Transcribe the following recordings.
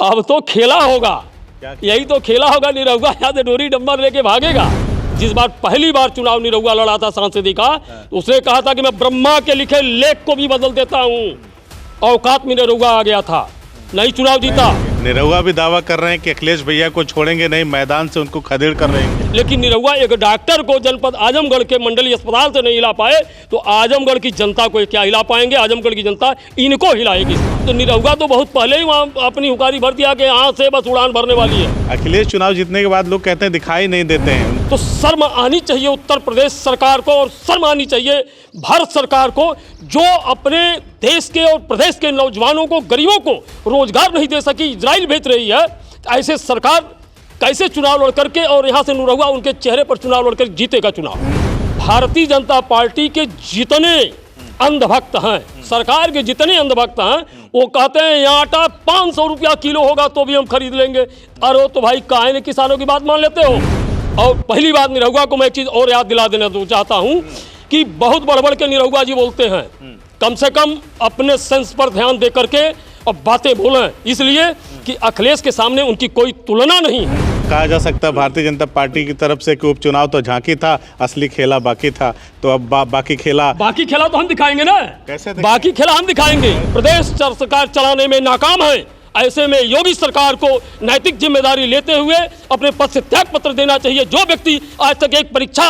अब तो खेला होगा, यही तो खेला होगा। निरहुआ यहाँ से डोरी डंबर लेके भागेगा। जिस बार पहली बार चुनाव निरहुआ लड़ा था सांसदी का, तो उसने कहा था कि मैं ब्रह्मा के लिखे लेख को भी बदल देता हूँ। औकात में निरहुआ आ गया था, नहीं चुनाव जीता। निरहुआ भी दावा कर रहे हैं कि अखिलेश भैया को छोड़ेंगे नहीं, मैदान से उनको खदेड़ कर रहे हैं। लेकिन निरहुआ एक डॉक्टर को जनपद आजमगढ़ के मंडलीय अस्पताल से नहीं हिला पाए, तो आजमगढ़ की जनता को क्या हिला पाएंगे? आजमगढ़ की जनता इनको हिलाएगी। तो निरहुआ तो बहुत पहले ही वहाँ अपनी हुकारी भर दिया कि यहाँ से बस उड़ान भरने वाली है। अखिलेश चुनाव जीतने के बाद लोग कहते हैं दिखाई नहीं देते हैं। तो शर्म आनी चाहिए उत्तर प्रदेश सरकार को, और शर्म आनी चाहिए भारत सरकार को, जो अपने देश के और प्रदेश के नौजवानों को, गरीबों को रोजगार नहीं दे सकी, इजराइल भेज रही है। ऐसे सरकार कैसे चुनाव लड़ करके, और यहाँ से निरहुआ उनके चेहरे पर चुनाव लड़कर जीतेगा चुनाव? भारतीय जनता पार्टी के जितने अंधभक्त हैं, सरकार के जितने अंधभक्त हैं, वो कहते हैं यहाँ आटा 500 रुपया किलो होगा तो भी हम खरीद लेंगे। अरे तो भाई काहे ने किसानों की बात मान लेते हो? और पहली बात, निरहुआ को मैं एक चीज़ और याद दिला देना चाहता हूँ कि बहुत बढ़ के निरहुआ जी बोलते हैं। कम से कम अपने सेंस पर ध्यान दे करके और बातें बोलें, इसलिए कि अखिलेश के सामने उनकी कोई तुलना नहीं है। कहा जा सकता है भारतीय जनता पार्टी की तरफ से कि उपचुनाव तो झांकी था, असली खेला बाकी था। तो अब बाकी खेला तो हम दिखाएंगे ना। कैसे बाकी खेला हम दिखाएंगे। प्रदेश सरकार चलाने में नाकाम है, ऐसे में योगी सरकार को नैतिक जिम्मेदारी लेते हुए अपने पद से त्याग पत्र देना चाहिए। जो व्यक्ति आज तक एक परीक्षा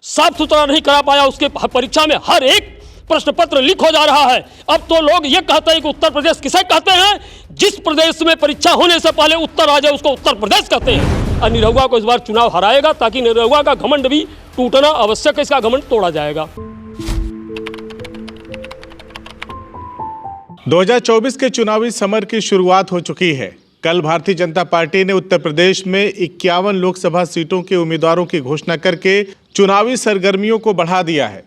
साफ सुथरा नहीं करा पाया, उसके परीक्षा में हर एक प्रश्न पत्र लीक हो जा रहा है। अब तो लोग ये कहते हैं कि उत्तर प्रदेश किसे कहते हैं? जिस प्रदेश में परीक्षा होने से पहले उत्तर आ जाए उसको उत्तर प्रदेश कहते हैं। और निरहुआ को इस बार चुनाव हराएगा, ताकि निरहुआ का घमंड भी टूटना आवश्यक है, इसका घमंड तोड़ा जाएगा। 2024 के चुनावी समर की शुरुआत हो चुकी है। कल भारतीय जनता पार्टी ने उत्तर प्रदेश में 51 लोकसभा सीटों के उम्मीदवारों की घोषणा करके चुनावी सरगर्मियों को बढ़ा दिया है।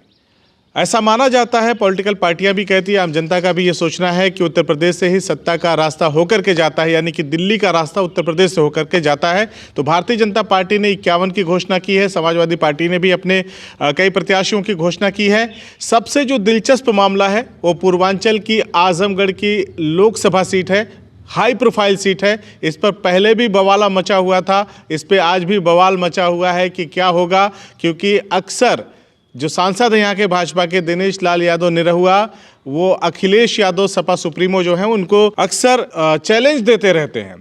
ऐसा माना जाता है, पॉलिटिकल पार्टियां भी कहती है, आम जनता का भी ये सोचना है कि उत्तर प्रदेश से ही सत्ता का रास्ता होकर के जाता है, यानी कि दिल्ली का रास्ता उत्तर प्रदेश से होकर के जाता है। तो भारतीय जनता पार्टी ने 51 की घोषणा की है, समाजवादी पार्टी ने भी अपने कई प्रत्याशियों की घोषणा की है। सबसे जो दिलचस्प मामला है वो पूर्वांचल की आजमगढ़ की लोकसभा सीट है। हाई प्रोफाइल सीट है, इस पर पहले भी बवाला मचा हुआ था, इस पर आज भी बवाल मचा हुआ है कि क्या होगा, क्योंकि अक्सर जो सांसद हैं यहाँ के भाजपा के दिनेश लाल यादव निरहुआ, वो अखिलेश यादव सपा सुप्रीमो जो हैं उनको अक्सर चैलेंज देते रहते हैं।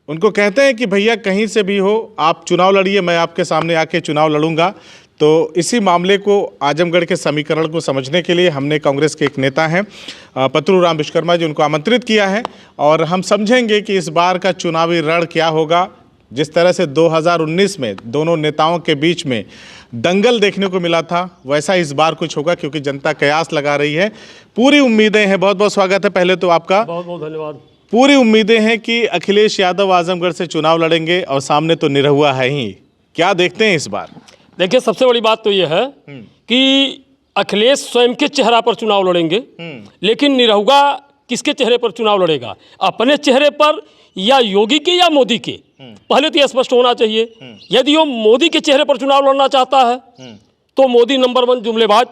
उनको कहते हैं कि भैया कहीं से भी हो आप चुनाव लड़िए, मैं आपके सामने आके चुनाव लड़ूंगा। तो इसी मामले को, आजमगढ़ के समीकरण को समझने के लिए हमने कांग्रेस के एक नेता हैं पत्रूराम विश्वकर्मा जी, उनको आमंत्रित किया है और हम समझेंगे कि इस बार का चुनावी रण क्या होगा। जिस तरह से 2019 में दोनों नेताओं के बीच में दंगल देखने को मिला था, वैसा इस बार कुछ होगा, क्योंकि जनता कयास लगा रही है। पूरी उम्मीदें हैं। बहुत बहुत स्वागत है पहले तो आपका। बहुत बहुत धन्यवाद। पूरी उम्मीदें हैं कि अखिलेश यादव आजमगढ़ से चुनाव लड़ेंगे और सामने तो निरहुआ है ही। क्या देखते हैं इस बार? देखिए, सबसे बड़ी बात तो यह है कि अखिलेश स्वयं के चेहरा पर चुनाव लड़ेंगे, लेकिन निरहुआ किसके चेहरे पर चुनाव लड़ेगा? अपने चेहरे पर या योगी के या मोदी के? पहले तो यह स्पष्ट होना चाहिए। यदि वो मोदी के चेहरे पर चुनाव लड़ना चाहता है तो मोदी नंबर 1 जुमलेबाज,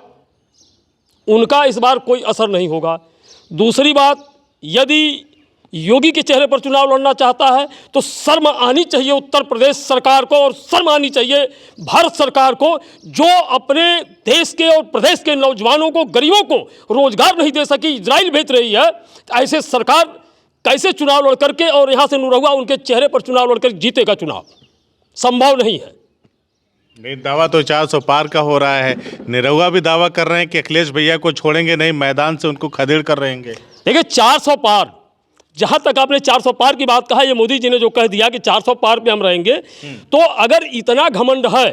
उनका इस बार कोई असर नहीं होगा। दूसरी बात, यदि योगी के चेहरे पर चुनाव लड़ना चाहता है तो शर्म आनी चाहिए उत्तर प्रदेश सरकार को, और शर्म आनी चाहिए भारत सरकार को, जो अपने देश के और प्रदेश के नौजवानों को, गरीबों को रोजगार नहीं दे सकी, इजराइल भेज रही है। ऐसे सरकार कैसे चुनाव लड़ करके, और यहाँ से निरहुआ उनके चेहरे पर चुनाव लड़कर जीतेगा चुनाव? संभव नहीं है। नहीं, दावा तो 400 पार का हो रहा है। निरहुआ भी दावा कर रहे हैं कि अखिलेश भैया को छोड़ेंगे नहीं, मैदान से उनको खदेड़ कर रहेंगे। देखिए, 400 पार, जहाँ तक आपने 400 पार की बात कहा, ये मोदी जी ने जो कह दिया कि 400 पार पे हम रहेंगे, तो अगर इतना घमंड है,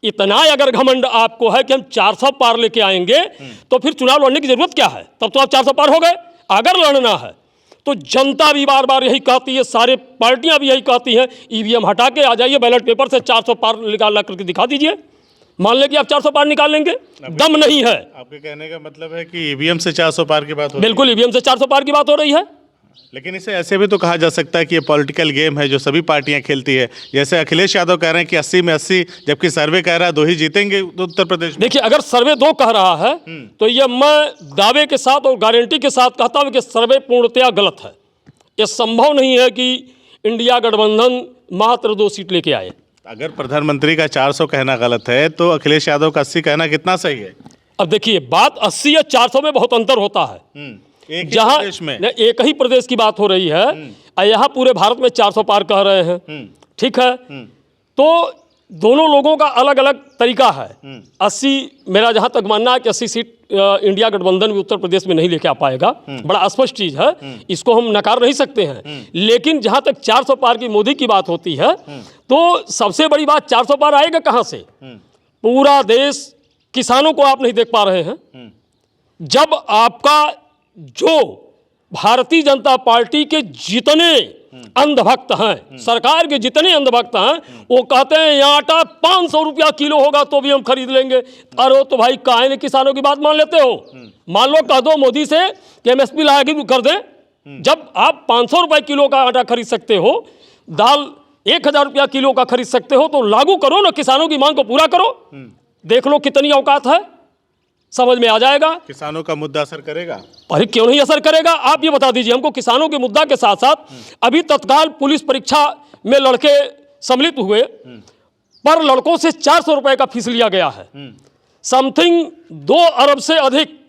इतना अगर घमंड आपको है कि हम 400 पार लेके आएंगे, तो फिर चुनाव लड़ने की जरूरत क्या है? तब तो आप 400 पार हो गए। अगर लड़ना है तो जनता भी बार बार यही कहती है, सारे पार्टियां भी यही कहती हैं, ईवीएम हटा के आ जाइए, बैलेट पेपर से 400 पार निकाल करके दिखा दीजिए। मान ले कि आप 400 पार निकाल लेंगे, दम नहीं है। आपके कहने का मतलब है कि ईवीएम से 400 पार की बात हो? बिल्कुल, ईवीएम से 400 पार की बात हो रही है। लेकिन इसे ऐसे भी तो कहा जा सकता है कि ये पॉलिटिकल गेम है जो सभी पार्टियां खेलती है। जैसे अखिलेश यादव कह रहे हैं कि 80 में 80, जबकि सर्वे कह रहा है 2 ही जीतेंगे उत्तर प्रदेश में। देखिए, अगर सर्वे 2 कह रहा है तो ये मैं दावे के साथ और गारंटी के साथ कहता हूं कि सर्वे पूर्णतया गलत है। ये संभव नहीं है कि इंडिया गठबंधन मात्र 2 सीट लेके आए। अगर प्रधानमंत्री का 400 कहना गलत है तो अखिलेश यादव का 80 कहना कितना सही है? अब देखिए, बात 80 या 400 में बहुत अंतर होता है। एक ही जहाँ प्रदेश में एक ही प्रदेश की बात हो रही है और यहाँ पूरे भारत में 400 पार कह रहे हैं। ठीक है, तो दोनों लोगों का अलग अलग तरीका है। 80, मेरा जहाँ तक मानना है कि 80 सीट इंडिया गठबंधन भी उत्तर प्रदेश में नहीं लेके आ पाएगा। बड़ा स्पष्ट चीज़ है, इसको हम नकार नहीं सकते हैं। लेकिन जहाँ तक 400 पार की मोदी की बात होती है तो सबसे बड़ी बात 400 पार आएगा कहाँ से? पूरा देश, किसानों को आप नहीं देख पा रहे हैं। जब आपका जो भारतीय जनता पार्टी के जितने अंधभक्त हैं, सरकार के जितने अंधभक्त हैं, वो कहते हैं यहाँ आटा 500 रुपया किलो होगा तो भी हम खरीद लेंगे। अरे तो भाई काहे ने किसानों की बात मान लेते हो? मान लो कह दो मोदी से कि MSP ला के कर दें। जब आप 500 रुपये किलो का आटा खरीद सकते हो, दाल 1000 रुपया किलो का खरीद सकते हो, तो लागू करो ना, किसानों की मांग को पूरा करो। देख लो कितनी औकात है, समझ में आ जाएगा। किसानों का मुद्दा असर करेगा? अरे क्यों नहीं असर करेगा? आप ये बता दीजिए हमको, किसानों के मुद्दा के साथ साथ अभी तत्काल पुलिस परीक्षा में लड़के सम्मिलित हुए, पर लड़कों से 400 रुपए का फीस लिया गया है। समथिंग 2 अरब से अधिक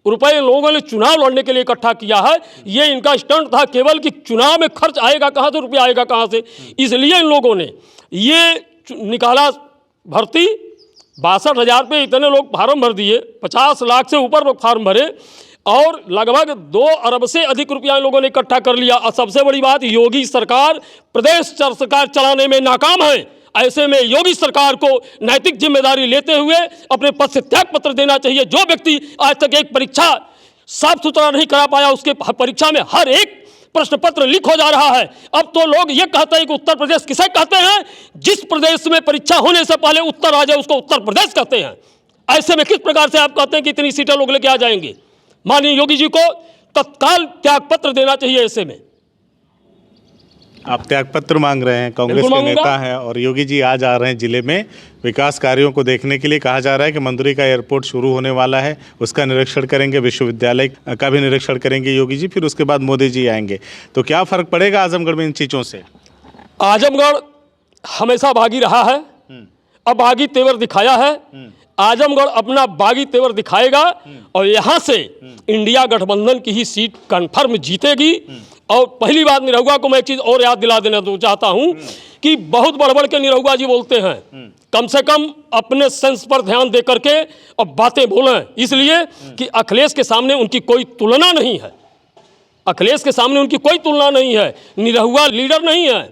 रुपए लोगों ने चुनाव लड़ने के लिए इकट्ठा किया है। ये इनका स्टंट था केवल कि चुनाव में खर्च आएगा कहाँ से, रुपया आएगा कहाँ से। इसलिए इन लोगों ने ये निकाला भर्ती। 62,000 पे इतने लोग फार्म भर दिए, 50 लाख से ऊपर लोग फार्म भरे और लगभग 2 अरब से अधिक रुपया इन लोगों ने इकट्ठा कर लिया। और सबसे बड़ी बात, योगी सरकार प्रदेश सरकार चलाने में नाकाम है। ऐसे में योगी सरकार को नैतिक जिम्मेदारी लेते हुए अपने पद से त्याग पत्र देना चाहिए। जो व्यक्ति आज तक एक परीक्षा साफ सुथरा नहीं करा पाया, उसके परीक्षा में हर एक प्रश्न पत्र लीक हो जा रहा है। अब तो लोग ये कहते हैं कि उत्तर प्रदेश किसे कहते हैं? जिस प्रदेश में परीक्षा होने से पहले उत्तर आ जाए उसको उत्तर प्रदेश कहते हैं। ऐसे में किस प्रकार से आप कहते हैं कि इतनी सीटें लोग लेके आ जाएंगे? माननीय योगी जी को तत्काल त्यागपत्र देना चाहिए। ऐसे में आप त्यागपत्र मांग रहे हैं, कांग्रेस के नेता हैं और योगी जी आज आ रहे हैं जिले में विकास कार्यों को देखने के लिए। कहा जा रहा है कि मंदुरी का एयरपोर्ट शुरू होने वाला है, उसका निरीक्षण करेंगे, विश्वविद्यालय का भी निरीक्षण करेंगे योगी जी, फिर उसके बाद मोदी जी आएंगे। तो क्या फर्क पड़ेगा आजमगढ़ में इन चीज़ों से? आजमगढ़ हमेशा बागी रहा है, अब बागी तेवर दिखाया है। आजमगढ़ अपना बागी तेवर दिखाएगा और यहाँ से इंडिया गठबंधन की ही सीट कन्फर्म जीतेगी। और पहली बात, निरहुआ को मैं एक चीज़ और याद दिला देना चाहता हूँ कि बहुत बड़बड़ के निरहुआ जी बोलते हैं। कम से कम अपने सेंस पर ध्यान दे करके और बातें बोलें, इसलिए कि अखिलेश के सामने उनकी कोई तुलना नहीं है। अखिलेश के सामने उनकी कोई तुलना नहीं है। निरहुआ लीडर नहीं है,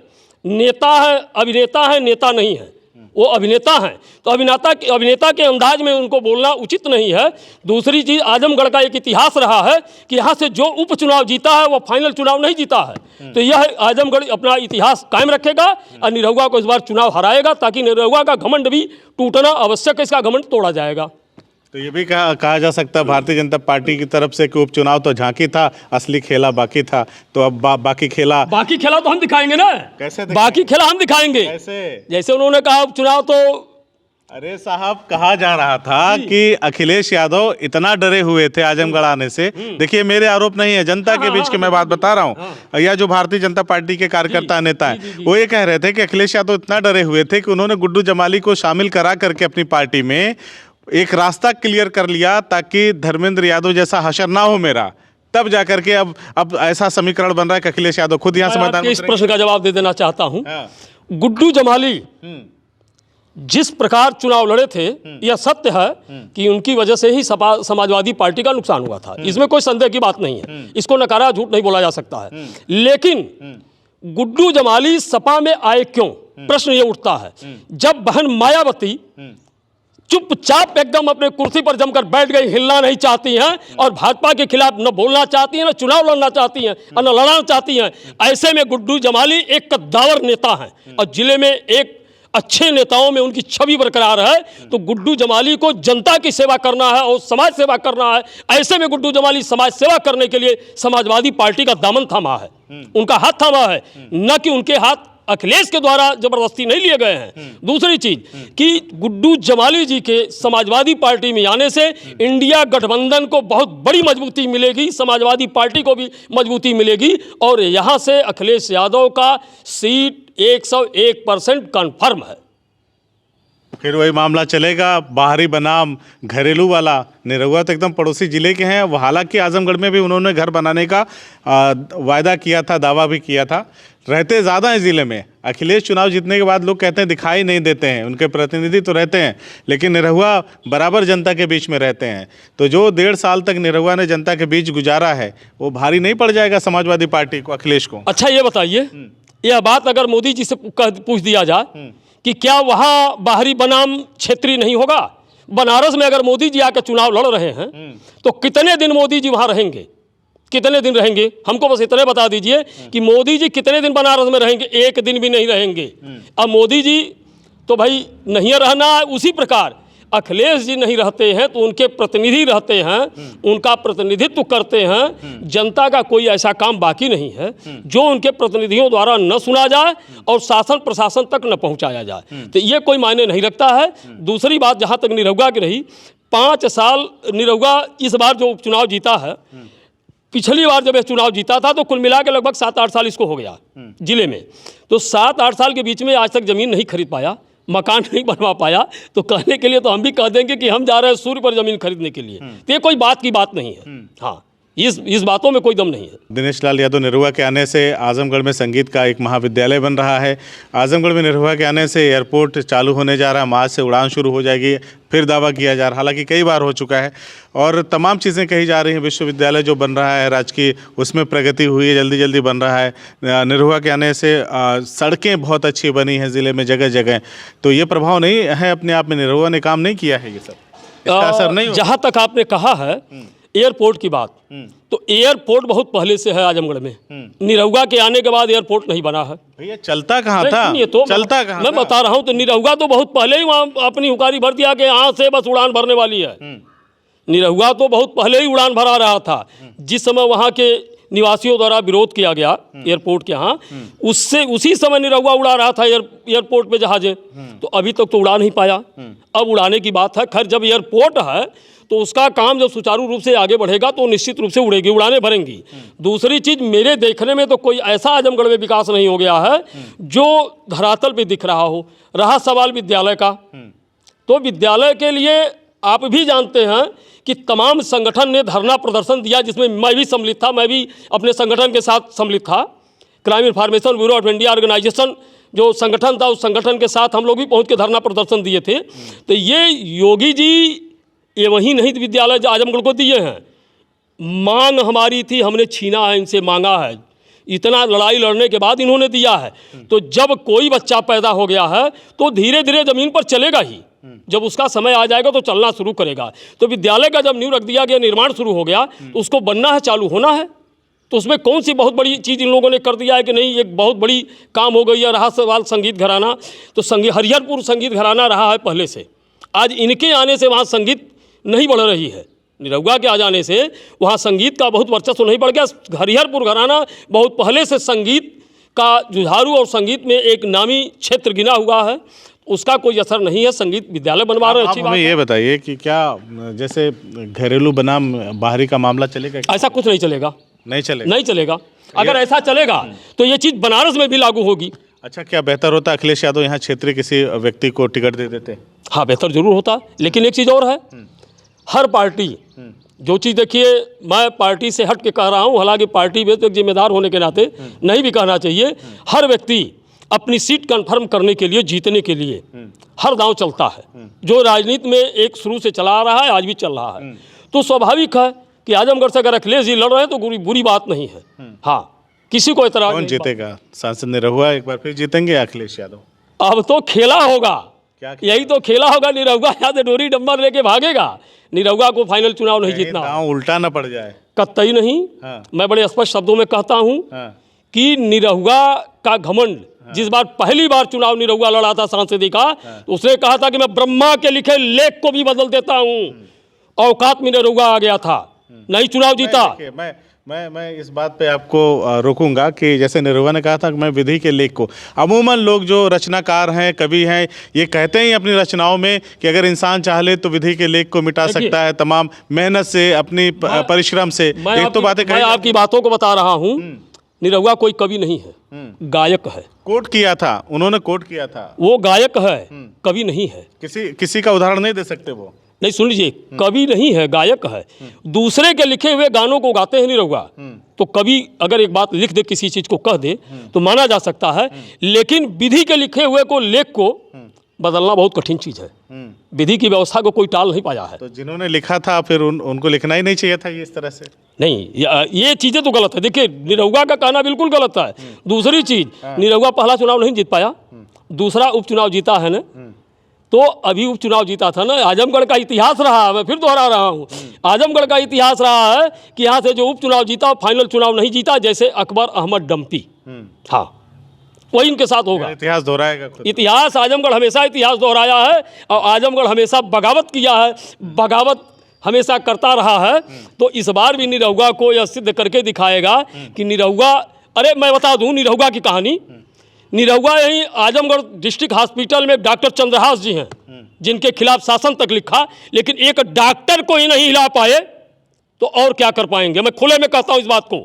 नेता है, अभिनेता है, नेता नहीं है। वो अभिनेता हैं, तो अभिनेता के अंदाज में उनको बोलना उचित नहीं है। दूसरी चीज़, आजमगढ़ का एक इतिहास रहा है कि यहाँ से जो उपचुनाव जीता है वो फाइनल चुनाव नहीं जीता है। तो यह आजमगढ़ अपना इतिहास कायम रखेगा और निरहुआ को इस बार चुनाव हराएगा, ताकि निरहुआ का घमंड भी टूटना आवश्यक है, इसका घमंड तोड़ा जाएगा। तो ये भी कहा जा सकता है भारतीय जनता पार्टी की तरफ से कि उपचुनाव तो झांकी था, असली खेला बाकी था। तो अब बाकी खेला तो हम दिखाएंगे ना। कैसे बाकी खेला हम दिखाएंगे? कैसे? जैसे उन्होंने कहा उपचुनाव तो, अरे साहब, कहा जा रहा था कि अखिलेश यादव इतना डरे हुए थे आजमगढ़ आने से। देखिए, मेरे आरोप नहीं है, जनता के बीच के मैं बात बता रहा हूँ। या जो भारतीय जनता पार्टी के कार्यकर्ता नेता हैं, वो ये कह रहे थे कि अखिलेश यादव इतना डरे हुए थे कि उन्होंने गुड्डू जमाली को शामिल करा करके अपनी पार्टी में एक रास्ता क्लियर कर लिया ताकि धर्मेंद्र यादव जैसा हशर ना हो मेरा। तब जाकर के अब ऐसा समीकरण बन रहा है कि अखिलेश यादव खुद यहाँ समाधान। इस प्रश्न का जवाब दे देना चाहता हूँ। गुड्डू जमाली जिस प्रकार चुनाव लड़े थे, यह सत्य है कि उनकी वजह से ही समाजवादी पार्टी का नुकसान हुआ था। इसमें कोई संदेह की बात नहीं है, इसको नकारा झूठ नहीं बोला जा सकता है। लेकिन गुड्डू जमाली सपा में आए क्यों, प्रश्न ये उठता है। जब बहन मायावती चुपचाप एकदम अपने कुर्सी पर जमकर बैठ गई, हिलना नहीं चाहती हैं और भाजपा के खिलाफ न बोलना चाहती हैं, न चुनाव लड़ना चाहती हैं और न लड़ना चाहती हैं, ऐसे में गुड्डू जमाली एक कद्दावर नेता हैं और जिले में एक अच्छे नेताओं में उनकी छवि बरकरार है। तो गुड्डू जमाली को जनता की सेवा करना है और समाज सेवा करना है। ऐसे में गुड्डू जमाली समाज सेवा करने के लिए समाजवादी पार्टी का दामन थामा है, उनका हाथ थामा है, न कि उनके हाथ अखिलेश के द्वारा जबरदस्ती नहीं लिए गए हैं। दूसरी चीज कि गुड्डू जमाली जी के समाजवादी पार्टी में आने से इंडिया गठबंधन को बहुत बड़ी मजबूती मिलेगी, समाजवादी पार्टी को भी मजबूती मिलेगी और यहां से अखिलेश यादव का सीट 101% कन्फर्म है। फिर वही मामला चलेगा, बाहरी बनाम घरेलू वाला। निरहुआ तो एकदम पड़ोसी जिले के हैं, वो हालांकि आजमगढ़ में भी उन्होंने घर बनाने का वायदा किया था, दावा भी किया था। रहते ज़्यादा हैं ज़िले में। अखिलेश चुनाव जीतने के बाद लोग कहते हैं दिखाई नहीं देते हैं, उनके प्रतिनिधि तो रहते हैं लेकिन निरहुआ बराबर जनता के बीच में रहते हैं। तो जो 1.5 साल तक निरहुआ ने जनता के बीच गुजारा है वो भारी नहीं पड़ जाएगा समाजवादी पार्टी को, अखिलेश को? अच्छा ये बताइए, यह बात अगर मोदी जी से पूछ दिया जाए कि क्या वहाँ बाहरी बनाम क्षेत्रीय नहीं होगा? बनारस में अगर मोदी जी आकर चुनाव लड़ रहे हैं तो कितने दिन मोदी जी वहाँ रहेंगे? कितने दिन रहेंगे? हमको बस इतने बता दीजिए कि मोदी जी कितने दिन बनारस में रहेंगे? एक दिन भी नहीं रहेंगे। अब मोदी जी तो भाई नहीं रहना, उसी प्रकार अखिलेश जी नहीं रहते हैं तो उनके प्रतिनिधि रहते हैं, उनका प्रतिनिधित्व करते हैं। जनता का कोई ऐसा काम बाकी नहीं है जो उनके प्रतिनिधियों द्वारा न सुना जाए और शासन प्रशासन तक न पहुंचाया जाए, तो ये कोई मायने नहीं रखता है। दूसरी बात जहां तक निरहुआ की रही, 5 साल निरहुआ इस बार जो उपचुनाव जीता है, पिछली बार जब यह चुनाव जीता था तो कुल मिला के लगभग 7-8 साल इसको हो गया जिले में। तो 7-8 साल के बीच में आज तक ज़मीन नहीं खरीद पाया, मकान नहीं बनवा पाया। तो कहने के लिए तो हम भी कह देंगे कि हम जा रहे हैं सूर्य पर ज़मीन खरीदने के लिए, तो ये कोई बात की बात नहीं है। हाँ, इस बातों में कोई दम नहीं है। दिनेश लाल यादव निरहुआ के आने से आजमगढ़ में संगीत का एक महाविद्यालय बन रहा है। आजमगढ़ में निरहुआ के आने से एयरपोर्ट चालू होने जा रहा है, आज से उड़ान शुरू हो जाएगी, फिर दावा किया जा रहा है, हालांकि कई बार हो चुका है और तमाम चीज़ें कही जा रही हैं। विश्वविद्यालय जो बन रहा है राजकीय, उसमें प्रगति हुई है, जल्दी जल्दी बन रहा है। निरहुआ के आने से सड़कें बहुत अच्छी बनी हैं ज़िले में जगह जगह। तो ये प्रभाव नहीं है अपने आप में? निरहुआ ने काम नहीं किया है ये सब, इसका असर नहीं? जहाँ तक आपने कहा है एयरपोर्ट की बात, तो एयरपोर्ट बहुत पहले से है आजमगढ़ में। निरहुआ के आने के बाद एयरपोर्ट नहीं बना है। भैया चलता कहाँ था? तो चलता कहाँ मैं बता रहा हूँ, तो निरहुआ तो बहुत पहले ही वहाँ अपनी हुकारी भर दिया कि यहाँ से बस उड़ान भरने वाली है। निरहुआ तो बहुत पहले ही उड़ान भरा रहा था। जिस समय वहाँ के निवासियों द्वारा विरोध किया गया एयरपोर्ट के यहाँ, उससे उसी समय निरहुआ उड़ा रहा था एयरपोर्ट पे जहाजें। तो अभी तक तो उड़ा नहीं पाया, अब उड़ाने की बात है। खैर जब एयरपोर्ट है तो उसका काम जब सुचारू रूप से आगे बढ़ेगा तो निश्चित रूप से उड़ेगी, उड़ाने भरेंगी। दूसरी चीज, मेरे देखने में तो कोई ऐसा आजमगढ़ में विकास नहीं हो गया है जो धरातल पे दिख रहा हो। रहा सवाल विद्यालय का, तो विद्यालय के लिए आप भी जानते हैं कि तमाम संगठन ने धरना प्रदर्शन दिया, जिसमें मैं भी सम्मिलित था। मैं भी अपने संगठन के साथ सम्मिलित था। Crime information bureau of India organisation जो संगठन था, उस संगठन के साथ हम लोग भी पहुंच के धरना प्रदर्शन दिए थे। तो ये योगी जी ये वही नहीं विद्यालय आजमगढ़ को दिए हैं, मांग हमारी थी, हमने छीना है, इनसे मांगा है। इतना लड़ाई लड़ने के बाद इन्होंने दिया है। तो जब कोई बच्चा पैदा हो गया है तो धीरे धीरे ज़मीन पर चलेगा ही, जब उसका समय आ जाएगा तो चलना शुरू करेगा। तो विद्यालय का जब नींव रख दिया गया, निर्माण शुरू हो गया, तो उसको बनना है, चालू होना है। तो उसमें कौन सी बहुत बड़ी चीज़ इन लोगों ने कर दिया है कि नहीं एक बहुत बड़ी काम हो गई है। रहा सवाल संगीत घराना, तो हरिहरपुर संगीत घराना रहा है पहले से, आज इनके आने से वहाँ संगीत नहीं बढ़ रही है। निरहुआ के आ जाने से वहाँ संगीत का बहुत वर्चस्व नहीं बढ़ गया। हरिहरपुर घराना बहुत पहले से संगीत का जुझारू और संगीत में एक नामी क्षेत्र गिना हुआ है, उसका कोई असर नहीं है। संगीत विद्यालय बनवा रहे हैं, अच्छी बात है। ये बताइए कि क्या जैसे घरेलू बनाम बाहरी का मामला चलेगा? ऐसा कुछ नहीं चलेगा, नहीं चलेगा, नहीं चलेगा। अगर ऐसा चलेगा तो ये चीज़ बनारस में भी लागू होगी। अच्छा, क्या बेहतर होता अखिलेश यादव यहाँ क्षेत्रीय किसी व्यक्ति को टिकट दे देते? हाँ, बेहतर जरूर होता, लेकिन एक चीज़ और है, हर पार्टी जो चीज़, देखिए मैं पार्टी से हट के कह रहा हूँ, हालांकि पार्टी में तो एक जिम्मेदार होने के नाते नहीं भी कहना चाहिए, हर व्यक्ति अपनी सीट कंफर्म करने के लिए, जीतने के लिए हर दांव चलता है। जो राजनीति में एक शुरू से चला आ रहा है, आज भी चल रहा है। तो स्वाभाविक है कि आजमगढ़ से अगर अखिलेश जी लड़ रहे हैं तो बुरी बात नहीं है। हाँ, किसी को इतराज नहीं। कौन जीतेगा? सांसद निरहुआ एक बार फिर जीतेंगे या अखिलेश यादव? अब तो खेला होगा, क्या यही तो खेला होगा। निरहुआ यहाँ से डोरी डंबर लेके भागेगा। निरहुआ को फाइनल चुनाव नहीं जीतना, दांव उल्टा ना पड़ जाए। कतई नहीं। हाँ। मैं बड़े स्पष्ट शब्दों में कहता हूँ कि निरहुआ का घमंड, जिस बार पहली बार चुनाव निरहुआ लड़ा था सांसदी का, तो उसने कहा था कि मैं ब्रह्मा के लिखे लेख को भी बदल देता हूँ। औकात में निरहुआ आ गया था, नहीं चुनाव जीता। मैं इस बात पे आपको रोकूंगा कि जैसे निरहुआ ने कहा था कि मैं विधि के लेख को, अमूमन लोग जो रचनाकार हैं, कवि हैं, ये कहते हैं अपनी रचनाओं में कि अगर इंसान चाहे तो विधि के लेख को मिटा सकता है, तमाम मेहनत से, अपनी परिश्रम से। एक तो बातें मैं आपकी बातों को बता रहा हूँ। निरहुआ कोई कवि नहीं है, गायक है। कोट किया था उन्होंने, कोट किया था। वो गायक है, कवि नहीं है। किसी का उदाहरण नहीं दे सकते वो? नहीं, सुन लीजिए, कवि नहीं है, गायक है। दूसरे के लिखे हुए गानों को गाते हैं निरहुआ। तो कवि अगर एक बात लिख दे, किसी चीज को कह दे, तो माना जा सकता है। लेकिन विधि के लिखे हुए को, लेख को बदलना बहुत कठिन चीज है। विधि की व्यवस्था को कोई टाल नहीं पाया है। तो जिन्होंने लिखा था फिर उनको लिखना ही नहीं चाहिए था ये इस तरह से? नहीं, ये चीजें तो गलत है। देखिए, निरहुआ का कहना बिल्कुल गलत है। दूसरी चीज, निरहुआ पहला चुनाव नहीं जीत पाया, दूसरा उपचुनाव जीता है ना। तो अभी उपचुनाव जीता था ना। आजमगढ़ का इतिहास रहा, मैं फिर दोहरा रहा हूँ, आजमगढ़ का इतिहास रहा है कि यहाँ से जो उपचुनाव जीता, फाइनल चुनाव नहीं जीता, जैसे अकबर अहमद डम्पी। हाँ, वही इनके साथ होगा। इतिहास दोहराएगा खुद। इतिहास, आजमगढ़ हमेशा इतिहास दोहराया है और आजमगढ़ हमेशा बगावत किया है, बगावत हमेशा करता रहा है। तो इस बार भी निरहुआ को यह सिद्ध करके दिखाएगा कि निरहुआ, अरे मैं बता दूं निरहुआ की कहानी। निरहुआ यहीं आजमगढ़ डिस्ट्रिक्ट हॉस्पिटल में डॉक्टर चंद्रहास जी हैं, जिनके खिलाफ शासन तक लिखा, लेकिन एक डॉक्टर को ही नहीं हिला पाए तो और क्या कर पाएंगे। मैं खुले में कहता हूं इस बात को।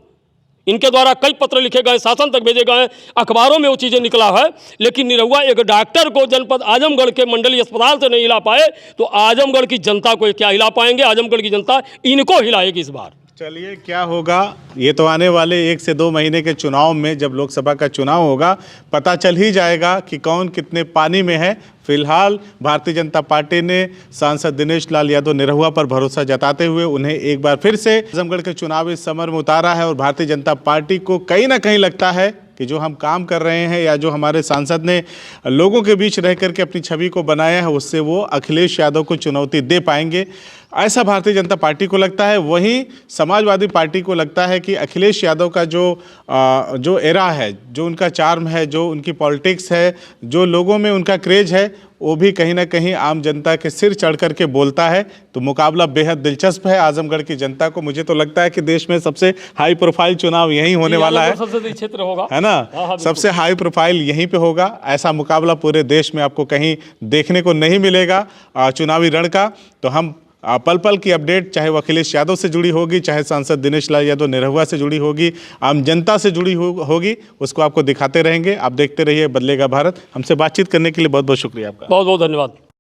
इनके द्वारा कई पत्र लिखे गए, शासन तक भेजे गए, अखबारों में वो चीज़ें निकला है, लेकिन निरहुआ एक डॉक्टर को जनपद आजमगढ़ के मंडलीय अस्पताल से नहीं हिला पाए तो आजमगढ़ की जनता को क्या हिला पाएंगे। आजमगढ़ की जनता इनको हिलाएगी इस बार। चलिए, क्या होगा ये तो आने वाले 1 से 2 महीने के चुनाव में, जब लोकसभा का चुनाव होगा, पता चल ही जाएगा कि कौन कितने पानी में है। फिलहाल भारतीय जनता पार्टी ने सांसद दिनेश लाल यादव निरहुआ पर भरोसा जताते हुए उन्हें एक बार फिर से आजमगढ़ के चुनावी समर में उतारा है। और भारतीय जनता पार्टी को कहीं ना कहीं लगता है कि जो हम काम कर रहे हैं या जो हमारे सांसद ने लोगों के बीच रह करके अपनी छवि को बनाया है, उससे वो अखिलेश यादव को चुनौती दे पाएंगे, ऐसा भारतीय जनता पार्टी को लगता है। वहीं समाजवादी पार्टी को लगता है कि अखिलेश यादव का जो एरा है, जो उनका चार्म है, जो उनकी पॉलिटिक्स है, जो लोगों में उनका क्रेज है, वो भी कहीं ना कहीं आम जनता के सिर चढ़ करके बोलता है। तो मुकाबला बेहद दिलचस्प है आजमगढ़ की जनता को। मुझे तो लगता है कि देश में सबसे हाई प्रोफाइल चुनाव यहीं होने वाला है, सबसे क्षेत्र होगा, है ना। सबसे हाई प्रोफाइल यहीं पे होगा। ऐसा मुकाबला पूरे देश में आपको कहीं देखने को नहीं मिलेगा चुनावी रण का। तो हम पल पल की अपडेट, चाहे वो अखिलेश यादव से जुड़ी होगी, चाहे सांसद दिनेश लाल यादव निरहुआ से जुड़ी होगी, आम जनता से जुड़ी होगी, उसको आपको दिखाते रहेंगे। आप देखते रहिए बदलेगा भारत। हमसे बातचीत करने के लिए बहुत बहुत शुक्रिया आपका। बहुत बहुत धन्यवाद।